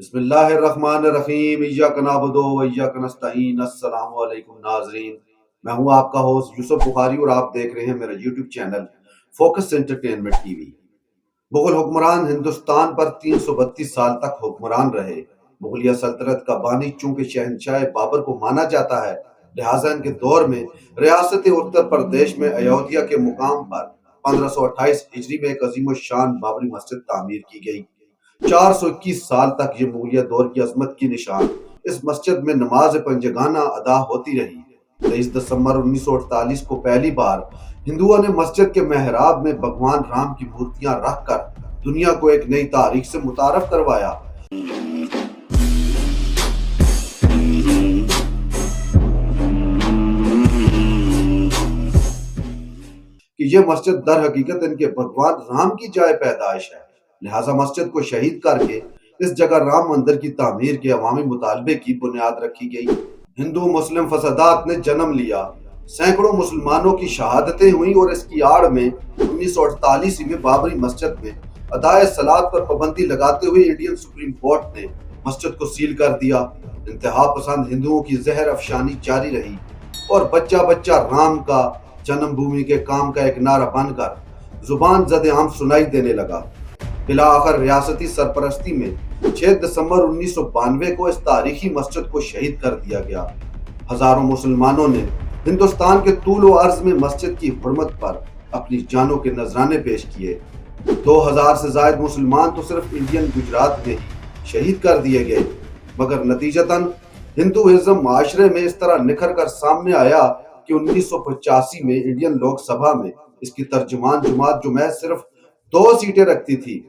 بسم اللہ الرحمن الرحیم، ایاک نعبد و ایاک نستعین۔ السلام علیکم ناظرین، میں ہوں آپ کا ہوسٹ یوسف بخاری اور آپ دیکھ رہے ہیں میرا YouTube channel focus entertainment T V. Mughal حکمران ہندوستان پر 332 سال تک حکمران رہے۔ مغلیہ سلطنت کا بانی چونکہ شہنشاہ بابر کو مانا جاتا ہے، لہٰذا ان کے دور میں ریاست اتر پردیش میں ایودھیا کے مقام پر 1528 ہجری میں ایک عظیم الشان بابری مسجد تعمیر کی گئی۔ 421 سال تک یہ مغلیہ دور کی عظمت کی نشان اس مسجد میں نماز پنجگانہ ادا ہوتی رہی۔ 23 دسمبر 1948 کو پہلی بار ہندوؤں نے مسجد کے محراب میں بھگوان رام کی مورتیاں رکھ کر دنیا کو ایک نئی تاریخ سے متعارف کروایا۔ کہ یہ مسجد در حقیقت ان کے بھگوان رام کی جائے پیدائش ہے، لہٰذا مسجد کو شہید کر کے اس جگہ رام مندر کی تعمیر کے عوامی مطالبے کی بنیاد رکھی گئی۔ ہندو مسلم فسادات نے جنم لیا، سینکڑوں مسلمانوں کی شہادتیں ہوئیں اور اس کی آڑ میں 1948 میں بابری مسجد میں ادائے صلاۃ پر پابندی لگاتے ہوئے انڈین سپریم کورٹ نے مسجد کو سیل کر دیا۔ انتہا پسند ہندوؤں کی زہر افشانی جاری رہی اور بچہ بچہ رام کا جنم بھومی کے کام کا ایک نعرہ بن کر زبان زد عام سنائی دینے لگا۔ بلاآخر ریاستی سرپرستی میں 6 دسمبر 1992 کو اس تاریخی مسجد کو شہید کر دیا گیا۔ ہزاروں مسلمانوں نے ہندوستان کے طول و عرض میں مسجد کی حرمت پر اپنی جانوں کے نذرانے پیش کیے۔ 2000 سے زائد مسلمان تو صرف انڈین گجرات میں ہی شہید کر دیے گئے، مگر نتیجتاً ہندوازم معاشرے میں اس طرح نکھر کر سامنے آیا کہ 1985 میں انڈین لوک سبھا میں اس کی ترجمان جماعت جو محض صرف 2 سیٹیں رکھتی تھی،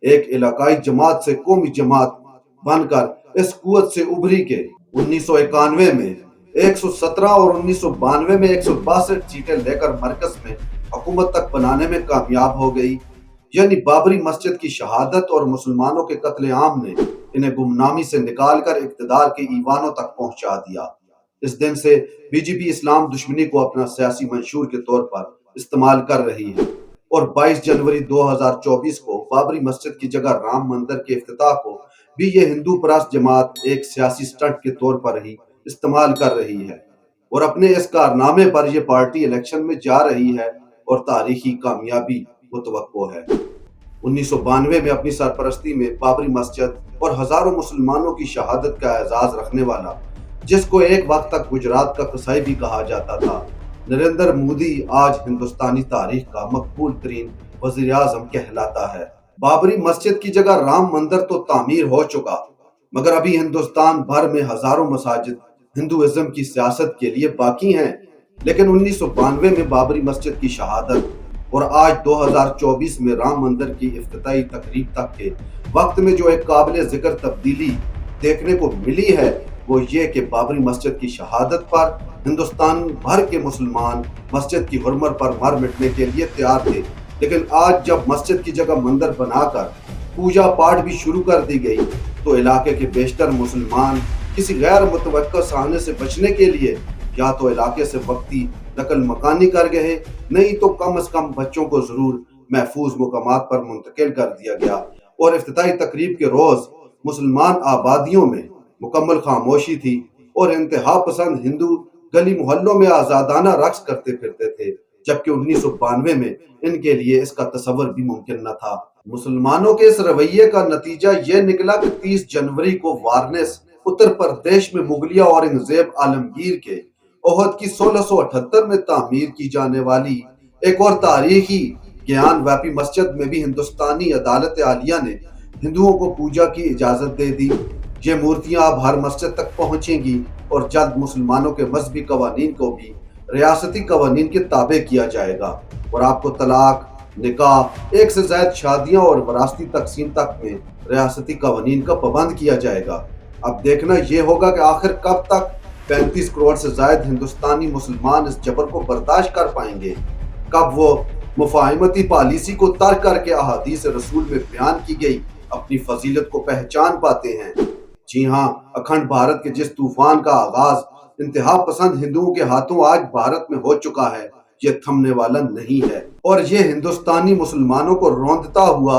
ایک علاقائی جماعت سے قومی جماعت بن کر اس قوت سے ابھری کے 1991 میں 117 اور 1992 میں 162 سیٹیں لے کر مرکز میں حکومت تک بنانے میں کامیاب ہو گئی۔ یعنی بابری مسجد کی شہادت اور مسلمانوں کے قتل عام نے انہیں گمنامی سے نکال کر اقتدار کے ایوانوں تک پہنچا دیا۔ اس دن سے بی جے پی اسلام دشمنی کو اپنا سیاسی منشور کے طور پر استعمال کر رہی ہے اور 22 جنوری 2024 کو بابری مسجد کی جگہ رام مندر کے افتتاح کو بھی یہ ہندو پرست جماعت ایک سیاسی سٹنٹ کے طور پر ہی استعمال کر رہی ہے اور اپنے اس کارنامے پر یہ پارٹی الیکشن میں جا رہی ہے اور تاریخی کامیابی متوقع ہے۔ 1992 میں اپنی سرپرستی میں بابری مسجد اور ہزاروں مسلمانوں کی شہادت کا اعزاز رکھنے والا، جس کو ایک وقت تک گجرات کا قصائی بھی کہا جاتا تھا، نریندر مودی آج ہندوستانی تاریخ کا مقبول ترین وزیر اعظم کہلاتا ہے۔ بابری مسجد کی جگہ رام مندر تو تعمیر ہو چکا، مگر ابھی ہندوستان بھر میں ہزاروں مساجد ہندوازم کی سیاست کے لیے باقی ہیں۔ لیکن 1992 میں بابری مسجد کی شہادت اور آج 2024 میں رام مندر کی افتتاحی تقریب تک کے وقت میں جو ایک قابل ذکر تبدیلی دیکھنے کو ملی ہے، وہ یہ کہ بابری مسجد کی شہادت پر ہندوستان بھر کے مسلمان مسجد کی حرمت پر مر مٹنے کے لیے تیار تھے، لیکن آج جب مسجد کی جگہ مندر بنا کر پوجا پاٹ بھی شروع کر دی گئی تو علاقے کے بیشتر مسلمان کسی غیر متوقع صحنے سے بچنے کے لیے یا تو علاقے سے وقتی نقل مکانی کر گئے، نہیں تو کم از کم بچوں کو ضرور محفوظ مقامات پر منتقل کر دیا گیا اور افتتاحی تقریب کے روز مسلمان آبادیوں میں مکمل خاموشی تھی اور انتہا پسند ہندو گلی محلوں میں آزادانہ رقص کرتے پھرتے تھے، جبکہ 1992 میں ان کے لیے اس کا تصور بھی ممکن نہ تھا۔ مسلمانوں کے اس رویے کا نتیجہ یہ نکلا کہ 30 جنوری کو وارانسی اتر پردیش میں مغلیہ اورنگزیب عالمگیر کے عہد کی 1678 میں تعمیر کی جانے والی ایک اور تاریخی گیان واپی مسجد میں بھی ہندوستانی عدالت عالیہ نے ہندوؤں کو پوجا کی اجازت دے دی۔ یہ مورتیاں اب ہر مسجد تک پہنچیں گی اور جلد مسلمانوں کے مذہبی قوانین کو بھی ریاستی قوانین کے تابع کیا جائے گا اور آپ کو طلاق، نکاح، ایک سے زائد شادیاں اور وراثتی تقسیم تک میں ریاستی قوانین کا پابند کیا جائے گا۔ اب دیکھنا یہ ہوگا کہ آخر کب تک 35 کروڑ سے زائد ہندوستانی مسلمان اس جبر کو برداشت کر پائیں گے، کب وہ مفاہمتی پالیسی کو ترک کر کے احادیث رسول میں بیان کی گئی اپنی فضیلت کو پہچان پاتے ہیں۔ جی ہاں، اکھنڈ بھارت کے جس طوفان کا آغاز انتہا پسند ہندوؤں کے ہاتھوں آج بھارت میں ہو چکا ہے، یہ تھمنے والا نہیں ہے اور یہ ہندوستانی مسلمانوں کو روندتا ہوا